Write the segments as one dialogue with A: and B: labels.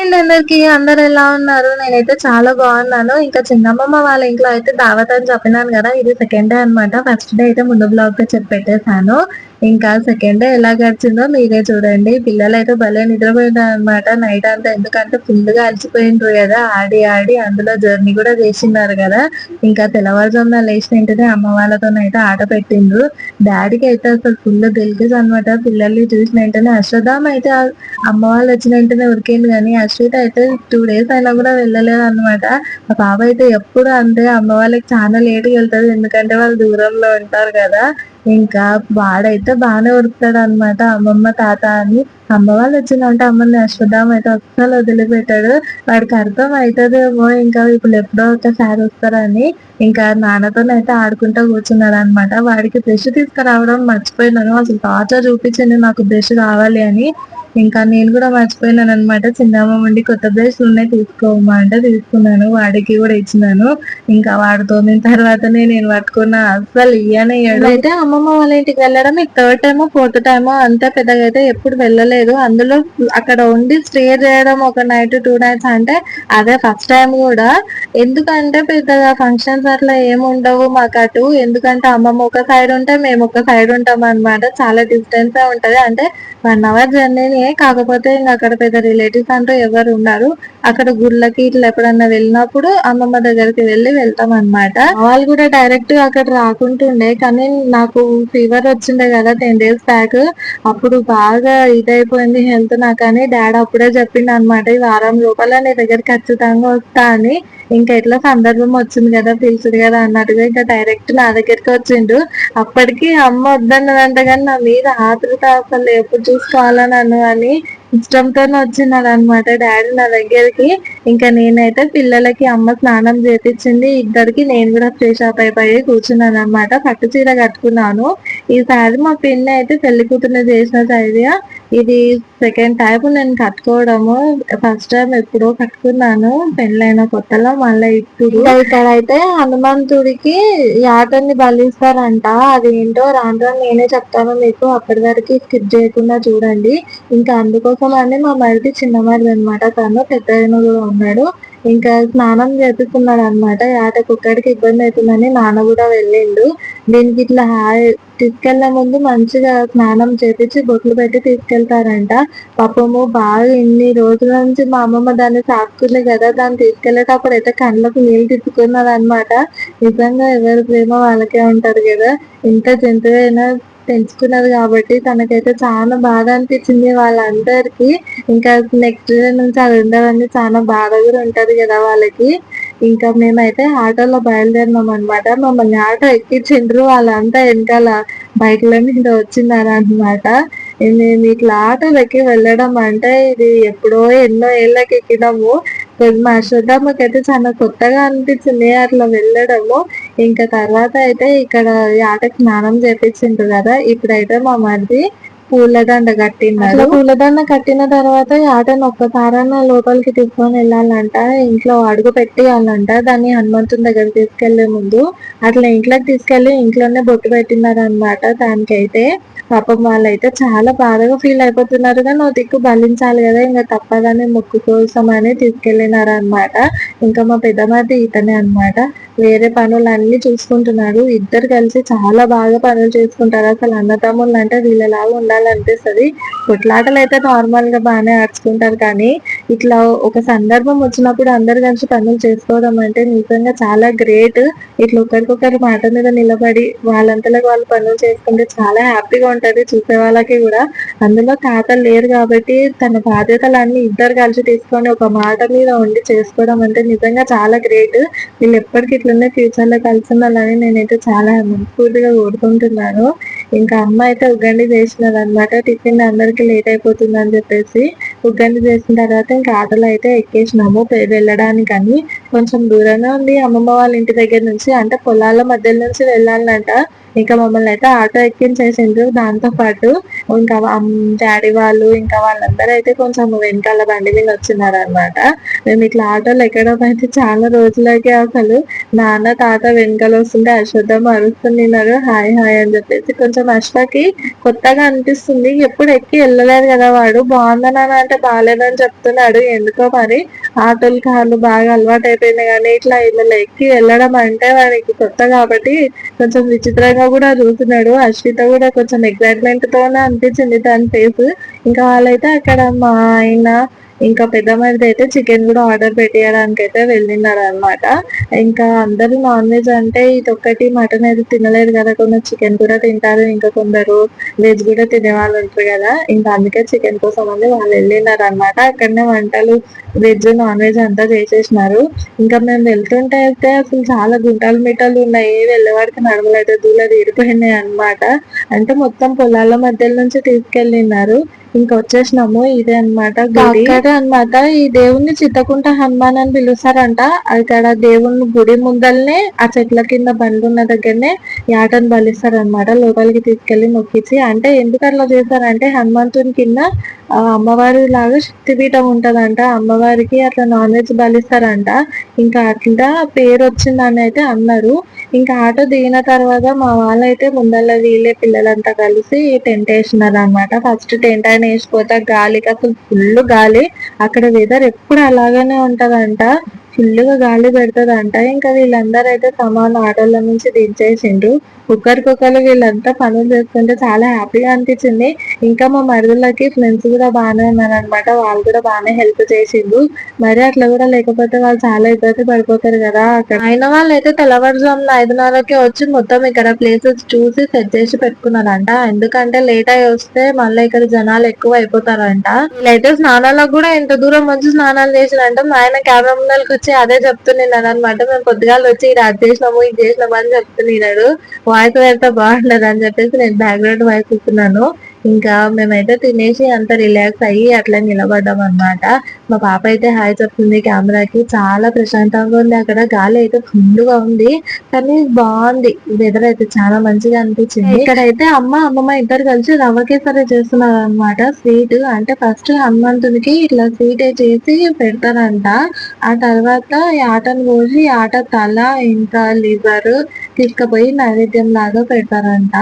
A: అండి అందరికి. అందరూ ఎలా ఉన్నారు? నేనైతే చాలా బాగున్నాను. ఇంకా చిన్నమ్మమ్మ వాళ్ళ ఇంట్లో అయితే దావత్ అని చెప్పినాను గదా! ఇది సెకండ్ డే అనమాట. ఫస్ట్ డే అయితే ముందు బ్లాగ్‌లో చెప్పి పెట్టేసాను. ఇంకా సెకండ్ డే ఎలా గడిచిందో మీరే చూడండి. పిల్లలైతే భలే నిద్రపోయినారనమాట నైట్ అంతా. ఎందుకంటే ఫుల్‌గా అలసిపోయిండ్రు గదా! ఆడి, ఆడి అందులో జర్నీ గూడా చేసిన్నారు గదా! ఇంకా తెల్లవారుజామున లేసిన వెంటనే అమ్మ వాళ్ళతోనైతే ఆట పెట్టిండ్రు. డ్యాడీకైతే అసలు ఫుల్ గెలికేస్ అనమాట. పిల్లల్ని చూసిన వెంటనే అశ్వథామ అయితే అమ్మ వాళ్ళొచ్చిన వెంటనే ఉరికిండు గానీ, అశ్విత అయితే 2 డేస్ అయినా గూడా వెళ్ళలేదనమాట. మా పాప అయితే ఎప్పుడు అంతే అమ్మ వాళ్ళకి చాలా లేట్‌గెళ్తది. ఎందుకంటే వాళ్ళు దూరంలో ఉంటారు గదా! ఇంకా వాడైతే బానే ఉరుకుతాడనమాట అమ్మమ్మ, తాత అని. అమ్మ వాళ్ళొచ్చిందంటే అమ్మని అశ్వత్థామ అయితే అస్సలు వదిలిపెట్టడు. వాడికి అర్థం అయితదేమో ఇంకా వీళ్ళెప్పుడో ఒకసారి వస్తారని. ఇంకా నాన్నతోనైతే ఆడుకుంటా కూర్చున్నాడనమాట. వాడికి బ్రష్ తీసుకురావడం మర్చిపోయినాను. అసలు టార్చర్ చూపించింది నాకు బ్రష్ కావాలి అని. ఇంకా నేను కూడా మర్చిపోయినాననమాట. చిన్నమ్మ ఉండి కొత్త బ్రష్‌లున్నాయి తీసుకోమ్మా అంటే తీసుకున్నాను. వాడికి కూడా ఇచ్చినాను. ఇంకా వాడు తోమిన తర్వాతనే నేను పట్టుకున్నా. అస్సలు ఇయ్యనే ఇయ్యడు. అయితే అమ్మమ్మ వాళ్ళ ఇంటికి వెళ్ళడం ఇది థర్డ్ టైమో, ఫోర్త్ టైమో అంతే పెద్దగా అయితే ఎప్పుడు వెళ్ళలేదు. అందులో అక్కడ ఉండి స్టే చేయడం ఒక నైట్, 2 నైట్స్ అంటే అదే ఫస్ట్ టైమ్ గూడా. ఎందుకంటే పెద్దగా ఫంక్షన్స్ అట్లా ఏముండవు మాకటు. ఎందుకంటే అమ్మమ్మ ఒక సైడ్ ఉంటే మేము ఒక సైడ్ ఉంటామనమాట. చాలా డిస్టెన్సే ఉంటది. అంటే 1 అవర్ జర్నీనే. కాకపోతే ఇంక అక్కడ పెద్ద రిలేటివ్స్ అంటూ ఎవరు ఉండరు. అక్కడ గుళ్ళకి ఇట్లా ఎప్పుడన్నా వెళ్ళినప్పుడు అమ్మమ్మ దగ్గరికి వెళ్తాం అనమాట. వాళ్ళు కూడా డైరెక్ట్ అక్కడ రాకుంటుండే. కానీ నాకు ఫీవర్ వచ్చిండే కదా 10 డేస్ బ్యాక్. అప్పుడు బాగా ఇదైపోయింది హెల్త్ నాకని డాడీ అప్పుడే చెప్పిండు అనమాట. ఈ వారం లోపల నీ దగ్గరికి ఖచ్చితంగా వస్తా అని. ఇంకా ఎట్లా సందర్భం వచ్చింది కదా పిలిచుడు కదా అన్నట్టుగా ఇంకా డైరెక్ట్ నా దగ్గరికి వచ్చిండు. అప్పటికి అమ్మ వద్దన్నదంట కానీ నా మీద ఆతృత అసలు ఎప్పుడు చూసుకోవాలా నన్ను అని ఇష్టంతోనే వచ్చినాడనమాట డాడీ నా దగ్గరికి. ఇంకా నేనైతే పిల్లలకి అమ్మ స్నానం చేపించింది. ఇద్దరికి నేను కూడా ఫ్రెష్ అప్ అయిపోయి కూర్చున్నాను అనమాట. పట్టు చీర కట్టుకున్నాను. ఈసారి మా పిన్ని అయితే పెళ్లి కూతుర్ని చేసిన ఐడియా. ఇది సెకండ్ టైం నేను కట్టుకోవడము. ఫస్ట్ టైం ఎప్పుడో కట్టుకున్నాను పెళ్ళైన కొత్తలో. మళ్ళీ ఇప్పుడు ఇక్కడైతే హనుమంతుడికి యాటని బలిస్తారంట. అది ఏంటో రాను రాను నేనే చెప్తాను మీకు. అప్పటి వరకు స్కిప్ చేయకుండా చూడండి. ఇంకా అందుకోసం అని మా మరిది చిన్న మరిది అనమాట. తను పెద్దయిన కూడా ఉన్నాడు. ఇంకా స్నానం చేపిస్తున్నాడు అనమాట. యాటకు ఒక్కడికి ఇబ్బంది అవుతుందని నాన్న కూడా వెళ్ళిండు. దీనికి ఇట్లా తీసుకెళ్లే ముందు మంచిగా స్నానం చేపించి బొట్లు పెట్టి తీసుకెళ్తారంట. పాపము బాగా ఇన్ని రోజుల నుంచి మా అమ్మమ్మ దాన్ని సాకుతుంది కదా, దాన్ని తీసుకెళ్లేటప్పుడు అయితే కళ్ళకు నీళ్ళు తిప్పుకున్నది అనమాట. నిజంగా ఎవరి ప్రేమ వాళ్ళకే ఉంటది కదా. ఇంత జంతువైనా పెంచుకున్నది కాబట్టి తనకైతే చాలా బాధ అనిపించింది వాళ్ళందరికీ. ఇంకా నెక్స్ట్ డే నుంచి అది ఉండదని చాలా బాధ కూడా ఉంటది కదా వాళ్ళకి. ఇంకా మేమైతే ఆటోలో బయలుదేరినాం అనమాట. మమ్మల్ని ఆటో ఎక్కించిండ్రు. వాళ్ళంతా వెనకాల బైక్ల మీద వచ్చినారనమాట. మేము ఇట్లా ఆటోలు ఎక్కి వెళ్ళడం అంటే ఇది ఎప్పుడో ఎన్నో ఏళ్ళకి ఎక్కినాము. మా శ్రద్ధమ్మకైతే చాలా కొత్తగా అనిపించింది అట్లా వెళ్ళడము. ఇంకా తర్వాత అయితే ఇక్కడ ఆటకి స్నానం చేపించిండ్రు కదా. ఇప్పుడైతే మా మరిది పూలదండ కట్టినారు. పూలదండ కట్టిన తర్వాత యాటను ఒక్కసారైనా లోపలికి తీసుకొని వెళ్ళాలంట. ఇంట్లో అడుగు పెట్టియాలంట. దాన్ని హనుమంతుని దగ్గర తీసుకెళ్లే ముందు అట్లా ఇంట్లోకి తీసుకెళ్లి ఇంట్లోనే బొట్టు పెట్టినారనమాట. దానికైతే పాపం వాళ్ళైతే చాలా బాధగా ఫీల్ అయిపోతున్నారు. కానీ ఓ దిక్కు బలించాలి కదా, ఇంకా తప్పదని మొక్కు కోసం అని తీసుకెళ్ళినారనమాట. ఇంకా మా పెద్దమరిది ఇతనే అనమాట. వేరే పనులన్నీ చూసుకుంటున్నాడు. ఇద్దరు కలిసి చాలా బాగా పనులు చేసుకుంటారు. అసలు అన్నదమ్ములు అంటే వీళ్ళలాగా ఉండాలనిపిస్తుంది. కొట్లాటలు అయితే నార్మల్ గా బాగానే ఆడుచుకుంటారు. కానీ ఇట్లా ఒక సందర్భం వచ్చినప్పుడు అందరు కలిసి పనులు చేసుకోవడం అంటే నిజంగా చాలా గ్రేట్. ఇట్లా ఒకరికొకరు మాట మీద నిలబడి వాళ్ళంతలకు వాళ్ళు పనులు చేసుకుంటే చాలా హ్యాపీగా ఉంటది చూసే వాళ్ళకి కూడా. అందులో తాతలు లేరు కాబట్టి తన బాధ్యతలన్నీ ఇద్దరు కలిసి తీసుకొని ఒక మాట మీద ఉండి చేసుకోవడం అంటే నిజంగా చాలా గ్రేట్. వీళ్ళు ఎప్పటికీ ఇట్లనే ఫ్యూచర్ లో కలిసి ఉండాలని నేనైతే చాలా మనస్ఫూర్తిగా కోరుకుంటున్నాను. ఇంకా అమ్మ అయితే ఉగ్గండి చేసినది అనమాట. టిఫిన్ అందరికి లేట్ అయిపోతుంది అని చెప్పేసి ఉగ్గండి చేసిన తర్వాత ఇంకా ఆటోలో అయితే ఎక్కేసినాము వెళ్ళడానికని. కొంచెం దూరంగా ఉంది అమ్మమ్మ వాళ్ళ ఇంటి దగ్గర నుంచి. అంటే పొలాల మధ్య నుంచి వెళ్ళాలంట. ఇంకా మమ్మల్ని అయితే ఆటో ఎక్కించేసిండ్రు. దాంతో పాటు ఇంకా డాడీ వాళ్ళు ఇంకా వాళ్ళందరూ అయితే కొంచెం వెనకాల బండి మీద వచ్చినారనమాట. మేము ఇట్లా ఆటోలో ఎక్కడం అయితే చాలా రోజులకి అసలు నాన్న తాత వెనకాల వస్తుంటే అశ్వత్థమ్మ అరుస్తున్నారు హాయ్ హాయ్ అని చెప్పేసి. కొంచెం అశ్వకి కొత్తగా అనిపిస్తుంది, ఎప్పుడు ఎక్కి వెళ్ళలేదు కదా వాడు. బాగుందని అంటే బాగాలేదని చెప్తున్నాడు. ఎందుకో మరి ఆటోలు కార్లు బాగా అలవాటు అయిపోయింది, కానీ ఇట్లా ఇళ్ళలో ఎక్కి వెళ్ళడం అంటే వాడికి కొత్త కాబట్టి కొంచెం విచిత్రంగా కూడా చూస్తున్నాడు. అశ్విత కూడా కొంచెం ఎక్సైట్మెంట్ తోనే అనిపించింది దాని ఫేస్. ఇంకా వాళ్ళైతే అక్కడ మా ఆయన ఇంకా పెద్ద మరిది అయితే చికెన్ కూడా ఆర్డర్ పెట్టేయడానికి అయితే వెళ్ళినారు అనమాట. ఇంకా అందరూ నాన్ వెజ్ అంటే ఇదొక్కటి మటన్ అయితే తినలేదు కదా, కొందరు చికెన్ కూడా తింటారు, ఇంకా కొందరు వెజ్ కూడా తినే వాళ్ళు ఉంటారు కదా. ఇంకా అందుకే చికెన్ కోసం అని వాళ్ళు వెళ్ళినారు అనమాట. అక్కడనే వంటలు వెజ్ నాన్ వెజ్ అంతా చేసేసినారు. ఇంకా మేము వెళ్తుంటే అయితే అసలు చాలా గుంటలు మిట్టలు ఉన్నాయి, వెళ్ళేవాడికి నడవలేదు, దూల తీరిపోయినాయి అనమాట. అంటే మొత్తం పొలాల మధ్యలో నుంచి తీసుకెళ్ళినారు. ఇంకా వచ్చేసినాము. ఇదే అనమాట గుడి అనమాట. ఈ దేవుణ్ణి చిత్తకుంట హనుమాన్ అని పిలుస్తారంట. అక్కడ దేవుని గుడి ముందల్నే ఆ చెట్ల కింద బండ్లు ఉన్న దగ్గరనే యాటను బలిస్తారు అనమాట, లోపలికి తీసుకెళ్లి మొక్కించి. అంటే ఎందుకు అట్లా చేస్తారంటే హనుమంతుని కింద అమ్మవారి లాగా శక్తిపీఠం ఉంటదంట, అమ్మవారికి అట్లా నాన్ వెజ్ బలిస్తారంట. ఇంకా అట్లా పేరు వచ్చిందని అయితే అన్నారు. ఇంకా ఆటో దిగిన తర్వాత మా వాళ్ళైతే ముందల్ల వీళ్ళే పిల్లలంతా కలిసి టెంట్ వేసినారు అనమాట. ఫస్ట్ టెంట్ ఆయన వేసిపోతే గాలికి అసలు ఫుల్ గాలి, అక్కడ వెదర్ ఎప్పుడు అలాగనే ఉంటదంట, ఫుల్గా గాలి పెడతదంట. ఇంకా వీళ్ళందరూ అయితే సమాన ఆటోల నుంచి దించేసిండ్రు. ఒకరికొకరు వీళ్ళంతా పనులు చేసుకుంటే చాలా హ్యాపీగా అనిపించింది. ఇంకా మా మరుదులకి ఫ్రెండ్స్ కూడా బాగానే ఉన్నారనమాట, వాళ్ళు కూడా బాగానే హెల్ప్ చేసిండ్రు. మరి అట్లా కూడా లేకపోతే వాళ్ళు చాలా ఇబ్బంది పడిపోతారు కదా. అక్కడ అయిన వాళ్ళు అయితే తెల్లవారుజామున 5:30కే వచ్చి మొత్తం ఇక్కడ ప్లేసెస్ చూసి సెట్ చేసి పెట్టుకున్నారంట. ఎందుకంటే లేట్ అయి వస్తే మళ్ళీ ఇక్కడ జనాలు ఎక్కువ అయిపోతారంట. వీళ్ళైతే స్నానాలకు కూడా ఎంత దూరం వచ్చి స్నానాలు చేసినంటే మా ఆయన కెమెరా ముందరికి వచ్చి అదే చెప్తున్నాను అనమాట. మేము పొద్దుగాల వచ్చి ఇది అది చేసినాము ఇది చేసినాము అని చెప్తున్నాడు. వాయిస్ పెడితే బాగుండదు అని చెప్పేసి నేను బ్యాక్గ్రౌండ్ వాయిస్ ఇస్తున్నాను. ఇంకా మేమైతే తినేసి అంత రిలాక్స్ అయ్యి అట్లా నిలబడ్డాం అనమాట. మా పాప అయితే హాయ్ చెప్తుంది కెమెరాకి. చాలా ప్రశాంతంగా ఉంది అక్కడ, గాలి అయితే ఫుల్గా ఉంది, కానీ బాగుంది వెదర్ అయితే చాలా మంచిగా అనిపించింది. ఇక్కడైతే అమ్మమ్మ ఇద్దరు కలిసి రవ్వ కేసరి చేస్తున్నారు అనమాట. స్వీట్ అంటే ఫస్ట్ హనుమంతునికి ఇట్లా స్వీట్ చేసి పెడతారంట. ఆ తర్వాత ఆటను కోసి ఆట తల ఇంకా లివర్ తీసుకుపోయి నైవేద్యం లాగా పెడతారంట.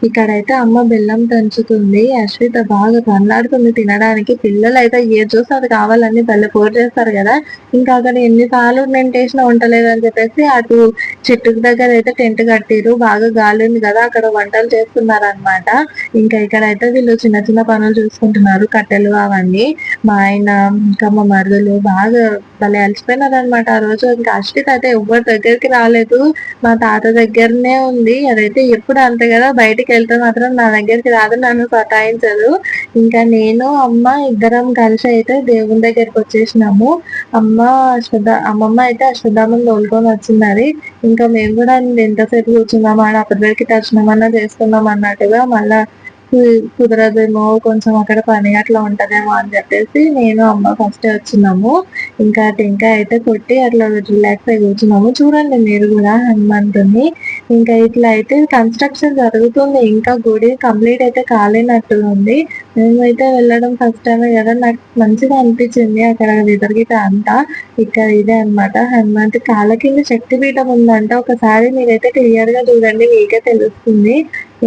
A: ఇక్కడైతే అమ్మ బెల్లం దంచుతుంది. అశ్విత బాగా కన్నాడుతుంది తినడానికి. పిల్లలు అయితే ఏ చూస్తే అది కావాలని తల్లి పోరు చేస్తారు కదా. ఇంకా అక్కడ ఎన్నిసార్లు నేను టేస్ట్ ఉండలేదని చెప్పేసి అటు చెట్టు దగ్గర అయితే టెంట్ కట్టిరు, బాగా గాలి ఉంది కదా, అక్కడ వంటలు చేస్తున్నారు అనమాట. ఇంకా ఇక్కడైతే వీళ్ళు చిన్న చిన్న పనులు చూసుకుంటున్నారు, కట్టెలు అవన్నీ. మా ఆయన ఇంకా మా మరుదులు బాగా భలే అలసిపోయినారు అనమాట ఆ రోజు. ఇంకా అశ్విత అయితే ఎవరి దగ్గరికి రాలేదు, మా తాత దగ్గరనే ఉంది. అదైతే ఎప్పుడు అంతే కదా, బయటికి వెళ్తే మాత్రం నా దగ్గరికి రాదు, నన్ను సతాయించదు. ఇంకా నేను అమ్మ ఇద్దరం కలిసి అయితే దేవుని దగ్గరికి వచ్చేసినాము. అమ్మమ్మ అయితే అశ్వత్థామని తోలుకొని వచ్చింది. ఇంకా మేము కూడా ఎంతసేపు కూర్చున్నాము ఆడ అప్పటివరకు దర్శనమన్నా చేసుకున్నాం అన్నట్టుగా, మళ్ళా కుదరదేమో కొంచెం అక్కడ పని అట్లా ఉంటదేమో అని చెప్పేసి నేను అమ్మ ఫస్ట్ వచ్చినాము. ఇంకా టెంకాయ అయితే కొట్టి అట్లా రిలాక్స్ అయి కూర్చున్నాము. చూడండి మీరు కూడా హనుమంతుని. ఇంకా ఇట్లా అయితే కన్స్ట్రక్షన్ జరుగుతుంది, ఇంకా గుడి కంప్లీట్ అయితే కాలేనట్టు ఉంది. మేమైతే వెళ్ళడం ఫస్ట్ టైమే కదా, నాకు మంచిగా అనిపించింది అక్కడ వెదర్గిట అంతా. ఇక్కడ ఇదే అనమాట హనుమంత్ కాళ్ళ కింద శక్తిపీఠం ఉందంట. ఒకసారి మీరైతే క్లియర్ గా చూడండి, మీకే తెలుస్తుంది.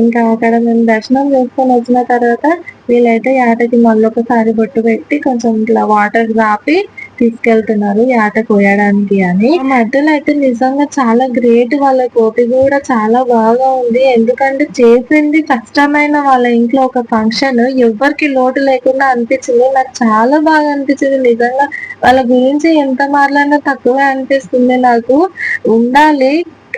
A: ఇంకా అక్కడ మేము దర్శనం చేసుకొని వచ్చిన తర్వాత వీళ్ళైతే యాటకి మళ్ళీ ఒకసారి బొట్టు పెట్టి కొంచెం ఇట్లా వాటర్ రాపి తీసుకెళ్తున్నారు యాట కోయడానికి అని. మధ్యలో అయితే నిజంగా చాలా గ్రేట్, వాళ్ళ కోపి కూడా చాలా బాగా ఉంది. ఎందుకంటే చేసింది కష్టమైన వాళ్ళ ఇంట్లో ఒక ఫంక్షన్, ఎవరికి లోటు లేకుండా అనిపించింది. నాకు చాలా బాగా అనిపించింది నిజంగా. వాళ్ళ గురించి ఎంత మాట్లాడినా తక్కువే అనిపిస్తుంది నాకు. ఉండాలి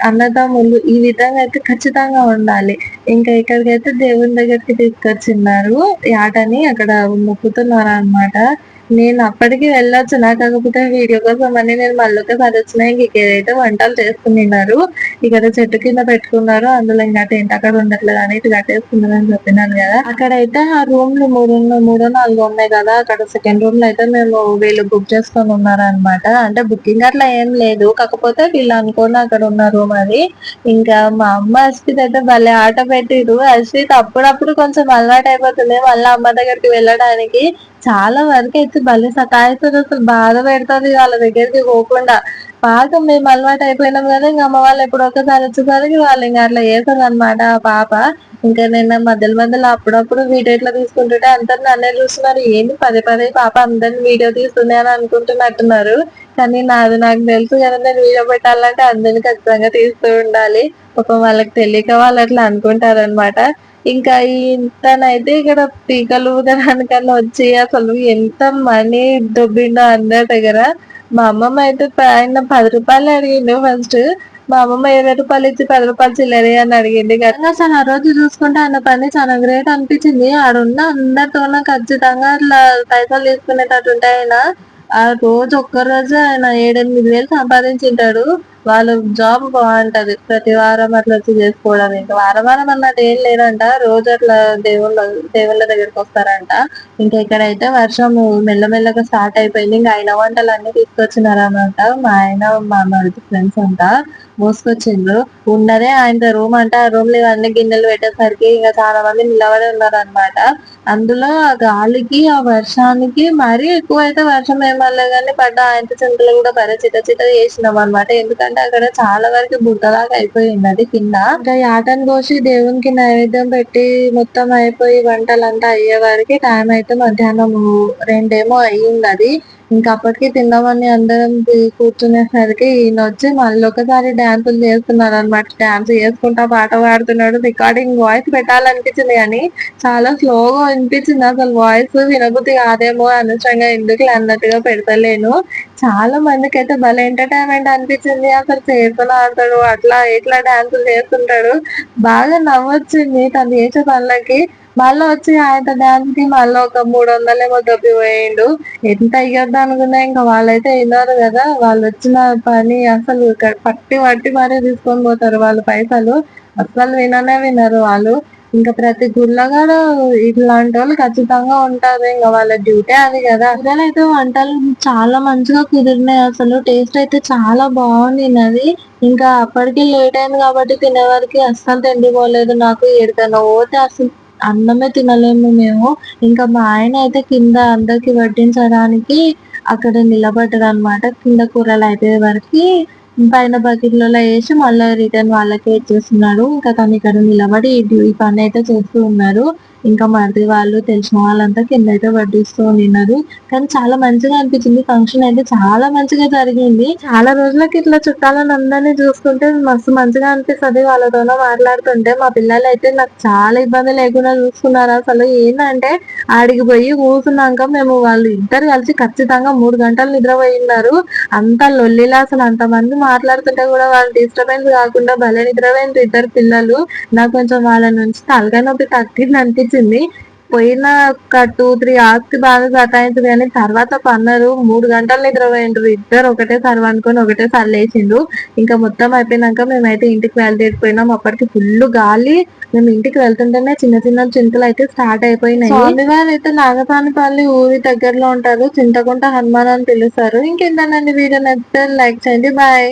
A: అన్నదమ్ములు ఈ విధంగా అయితే ఖచ్చితంగా ఉండాలి. ఇంకా ఇక్కడికైతే దేవుని దగ్గరికి తీసుకొచ్చిన్నారు యాటని, అక్కడ మొక్కుతున్నారు అనమాట. నేను అప్పటికి వెళ్ళొచ్చు. కాకపోతే వీడియో కోసం అని నేను మళ్ళీ ఒకసారి వచ్చినా. ఇంక ఏదైతే వంటలు చేసుకున్నారు ఇక్కడ చెట్టు కింద పెట్టుకున్నారు. అందులో ఇంకా టెంట్ అక్కడ ఉండట్లేదు అని ఇటు కట్టేసుకున్నారని చెప్పినాను కదా. అక్కడైతే ఆ రూమ్లు మూడో నాలుగో ఉన్నాయి కదా. అక్కడ సెకండ్ రూమ్ లో అయితే మేము వీళ్ళు బుక్ చేసుకొని ఉన్నారనమాట. అంటే బుకింగ్ అట్లా ఏం లేదు, కాకపోతే వీళ్ళు అనుకుని అక్కడ ఉన్న రూమ్ అది. ఇంకా మా అమ్మ అశ్విత్ అయితే భలే ఆట పెట్టిరు. అశ్విత్ అప్పుడప్పుడు కొంచెం అలవాటు అయిపోతుంది మళ్ళీ అమ్మ దగ్గరికి వెళ్ళడానికి. చాలా వరకు అయితే భలే సతాయిస్తుంది, అసలు బాధ పెడుతుంది వాళ్ళ దగ్గరికి పోకుండా. బాగా మేము అలవాటు అయిపోయినాం కదా. ఇంకా అమ్మ వాళ్ళు ఎప్పుడు ఒకసారి వచ్చేసరికి వాళ్ళు ఇంకా అట్లా చేస్తుంది అనమాట ఆ పాప. ఇంకా నేను మధ్యలో అప్పుడప్పుడు వీడియో ఇట్లా తీసుకుంటుంటే అందరు నన్నే చూస్తున్నారు. ఏంటి పదే పదే పాప అందరిని వీడియో తీస్తుంది అని అనుకుంటున్నట్టున్నారు. కానీ నాకు తెలుసు కదా, నేను వీడియో పెట్టాలంటే అందరిని ఖచ్చితంగా తీస్తూ ఉండాలి. పాపం వాళ్ళకి తెలియక వాళ్ళు అట్లా అనుకుంటారనమాట. ఇంకా ఇంతనైతే ఇక్కడ పీకలు ఊదడానికన్నా వచ్చి అసలు ఎంత మనీ దొబ్బిండో అందరి దగ్గర. మా అమ్మమ్మ అయితే ఆయన 10 రూపాయలు అడిగిండు ఫస్ట్. మా అమ్మమ్మ 20 రూపాయలు ఇచ్చి 10 రూపాయలు చిల్లర అని అడిగింది. కానీ అసలు ఆ రోజు చూసుకుంటే ఆయన పని చాలా గ్రేట్ అనిపించింది. ఆడున్న అందరితోన ఖచ్చితంగా అట్లా పైసలు తీసుకునేటట్టు ఉంటాయి ఆయన. ఆ రోజు ఒక్క రోజు ఆయన 7-8 వేలు సంపాదించింటాడు. వాళ్ళ జాబ్ బాగుంటది. ప్రతి వారం అట్లా వచ్చి చేసుకోవడం. ఇంకా వారం అన్నట్టు ఏం లేదంట, రోజు అట్లా దేవుళ్ళ దగ్గరికి వస్తారంట. ఇంకా ఇక్కడైతే వర్షం మెల్లమెల్లగా స్టార్ట్ అయిపోయింది. ఇంకా అయిన వంటలు అన్ని తీసుకొచ్చినారనమాట. మా ఆయన మా మరిది ఫ్రెండ్స్ అంతా మోసుకొచ్చిండ్రు. ఉన్నదే ఆయన రూమ్ అంట. ఆ రూమ్ లో ఇవన్నీ గిన్నెలు పెట్టేసరికి ఇంకా చాలా మంది నిలబడి ఉన్నారనమాట. అందులో ఆ గాలికి ఆ వర్షానికి మరీ ఎక్కువ అయితే వర్షం ఏమలే కానీ పడ్డ ఆయన చింతలు కూడా భలే చిట చేసినాం అనమాట. ఎందుకంటే అక్కడ చాలా వరకు బుట్టలాగా అయిపోయింది అది కింద. ఇంకా యాటను కోసి దేవునికి నైవేద్యం పెట్టి మొత్తం అయిపోయి వంటలంతా అయ్యే వరకు టైం అయితే మధ్యాహ్నం 2 అయ్యింది అది. ఇంకా అప్పటికి తిందామని అందరం కూర్చునేసరికి ఈయన వచ్చి మళ్ళీ ఒకసారి డాన్సులు చేస్తున్నారు అనమాట. డాన్స్ చేసుకుంటా పాట పాడుతున్నాడు. రికార్డింగ్ వాయిస్ పెట్టాలనిపించింది కానీ చాలా స్లోగా అనిపించింది. అసలు వాయిస్ వినబుద్ధి కాదేమో అనవసరంగా ఎందుకు అన్నట్టుగా పెడతలేను. చాలా మందికి అయితే భలే ఎంటర్టైన్మెంట్ అనిపించింది. అసలు చేతులు ఆడతాడు, అట్లా ఇట్లా డాన్సులు చేస్తుంటాడు. బాగా నవ్వొచ్చింది తను చేసే పనులకి. మళ్ళీ వచ్చి ఆయన డాన్స్ కి మళ్ళీ ఒక 300 ఏమో దొబ్బిపోయిండు. ఎంత ఇయ్యొద్దు అనుకున్నా ఇంకా వాళ్ళైతే విన్నారు కదా. వాళ్ళు వచ్చిన పని అసలు పట్టి పట్టి మరీ తీసుకొని పోతారు వాళ్ళు పైసలు. అసలు వినరు వాళ్ళు. ఇంకా ప్రతి గుళ్ళో కూడా ఇట్లాంటి వాళ్ళు ఖచ్చితంగా ఉంటారు. ఇంకా వాళ్ళ డ్యూటీ అది కదా. అయితే వంటలు చాలా మంచిగా కుదిరినాయి. అసలు టేస్ట్ అయితే చాలా బాగుంది. ఇంకా అప్పటికి లేట్ అయింది కాబట్టి తినే వరకు అస్సలు తిండిపోలేదు. నాకు ఎక్కడికైనా పోతే అసలు అన్నమే తినలేము మేము. ఇంకా మా ఆయన అయితే కింద అందరికి వడ్డించడానికి అక్కడ నిలబడ్డారు అనమాట. కింద కూరలు అయిపోయే వరకు పైన బకెట్లలో వేసి మళ్ళీ రిటర్న్ వాళ్ళకే ఇచ్చేస్తున్నాడు. ఇంకా తను ఇక్కడ నిలబడి ఈ పని అయితే చేస్తూ ఉన్నారు. ఇంకా మరిది వాళ్ళు తెలిసిన వాళ్ళంతా కింద అయితే వడ్డిస్తూ ఉన్నారు. కానీ చాలా మంచిగా అనిపించింది. ఫంక్షన్ అయితే చాలా మంచిగా జరిగింది. చాలా రోజులకి ఇట్లా చుట్టాలను అందరినీ చూసుకుంటే మస్తు మంచిగా అనిపిస్తుంది. వాళ్ళతోనో మాట్లాడుతుంటే మా పిల్లలు అయితే నాకు చాలా ఇబ్బంది లేకుండా చూసుకున్నారు. అసలు ఏంటంటే ఆడికి పోయి కూర్చున్నాక మేము వాళ్ళు ఇద్దరు కలిసి ఖచ్చితంగా 3 గంటలు నిద్రపోయినారు. అంత లొల్లిలా అసలు అంతమంది మాట్లాడుతుంటే కూడా వాళ్ళు డిస్టర్బెన్స్ కాకుండా భలే నిద్రపోయినారు ఇద్దరు పిల్లలు. నాకు కొంచెం వాళ్ళ నుంచి తలకాయ నొప్పి తగ్గింది అనిపించింది. పోయిన ఒక 2-3 hours కి బాగా సతాయించింది కానీ తర్వాత పన్నారు. 3 గంటలు నిద్రపోయిండ్రు ఇద్దరు. ఒకటేసారి అనుకొని ఒకటేసారి లేచిండ్రు. ఇంకా మొత్తం అయిపోయినాక మేమైతే ఇంటికి బయలుదేరిపోయినాం. అప్పటికి ఫుల్ గాలి. మేము ఇంటికి వెళ్తుంటేనే చిన్న చిన్న చింతలు అయితే స్టార్ట్ అయిపోయినాయి. స్వామివారు అయితే నాగపానిపల్లి ఊరి దగ్గరలో ఉంటారు. చింతకుంట హనుమాన్ అని పిలుస్తారు. ఇంకేంటండి వీడియో నచ్చితే లైక్ చేయండి. బాయ్.